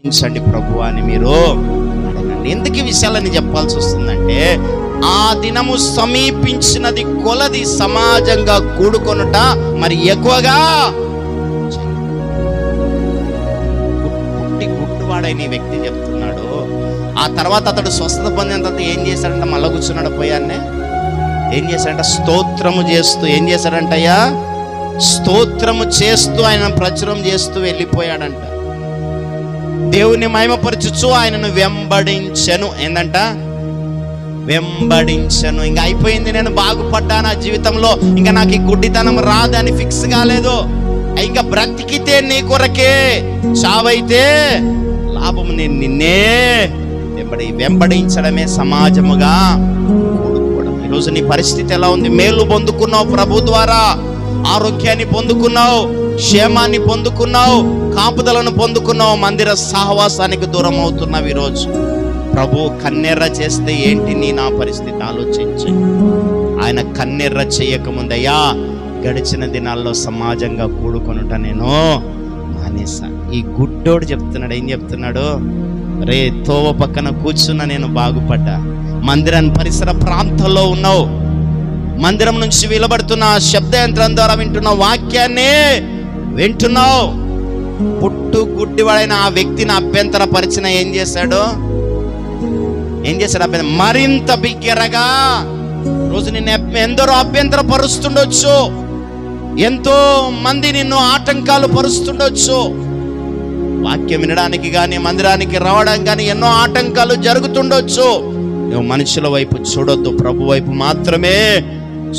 ప్రభు అని మీరు అడగండి. ఎందుకు ఈ విషయాలని చెప్పాల్సి వస్తుందంటే, ఆ దినము సమీపించినది కొలది సమాజంగా కూడుకొనుట మరి ఎక్కువగా పుట్టి గుడ్డువాడైన వ్యక్తి చెప్తున్నాడు. ఆ తర్వాత అతడు స్వస్థత పొందిన తర్వాత ఏం చేశాడంట? మళ్ళా కూర్చున్నాడు పోయాన్నే. ఏం చేశాడంట? స్తోత్రము చేస్తూ ఏం చేశాడంటయ్యా? స్తోత్రము చేస్తూ ఆయన ప్రచురం చేస్తూ వెళ్ళిపోయాడంట. దేవుని మహిమపరచుచు ఆయనను వెంబడించెను. ఏందంట? వెంబడించెను. ఇంకా అయిపోయింది, నేను బాగుపడ్డా నా జీవితంలో, ఇంకా నాకు ఈ గుడ్డితనం రాదని ఫిక్స్ కాలేదు. ఇంకా బ్రతికితే నీ కొరకే, చావైతే లాభము. నేను నిన్నే వెంబడించడమే సమాజముగా కూడుకోవడం. ఈరోజు నీ పరిస్థితి ఎలా ఉంది? మేలు పొందుకున్నావు ప్రభు ద్వారా, ఆరోగ్యాన్ని పొందుకున్నావు, క్షేమాన్ని పొందుకున్నావు, కాపుదలను పొందుకున్నావు, మందిర సహవాసానికి దూరం అవుతున్నావు. ఈరోజు ప్రభు కన్నెర్ర చేస్తే ఏంటి నా పరిస్థితి ఆలోచించి. ఆయన కన్నెర్ర చేయకముందయ్యా, గడిచిన దినాల్లో సమాజంగా కూడుకొనుట నేను మానేసా. ఈ గుడ్డోడు చెప్తున్నాడు. ఏం చెప్తున్నాడు? రే, తోవ పక్కన కూర్చున్న నేను బాగుపడ్డా. మందిరాన్ని పరిసర ప్రాంతాల్లో ఉన్నావు, మందిరం నుంచి వెలువడుతున్న శబ్ద యంత్రం ద్వారా వింటున్న వాక్యాన్ని వింటున్నావు. పుట్టు గుడ్డివాడైన ఆ వ్యక్తిని అభ్యంతర పరిచిన ఏం చేశాడు? మరింత బిగ్గరగా. రోజు నిన్ను ఎందరో అభ్యంతర పరుస్తుండొచ్చు, ఎంతో మంది నిన్ను ఆటంకాలు పరుస్తుండొచ్చు. వాక్యం వినడానికి కానీ మందిరానికి రావడానికి కానీ ఎన్నో ఆటంకాలు జరుగుతుండొచ్చు. నువ్వు మనుషుల వైపు చూడొద్దు, ప్రభు వైపు మాత్రమే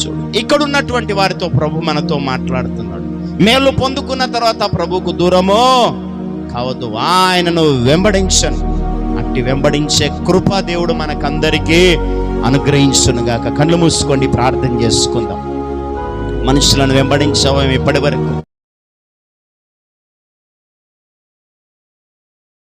చూడు. ఇక్కడ ఉన్నటువంటి వారితో ప్రభు మనతో మాట్లాడుతున్నాడు. మేలు పొందుకున్న తర్వాత ప్రభుకు దూరమో కావద్దు, ఆయనను వెంబడించను. అట్టి వెంబడించే కృప దేవుడు మనకందరికీ అనుగ్రహించునుగాక. కళ్ళు మూసుకోండి, ప్రార్థన చేసుకుందాం. మనుషులను వెంబడించాము ఇప్పటి వరకు.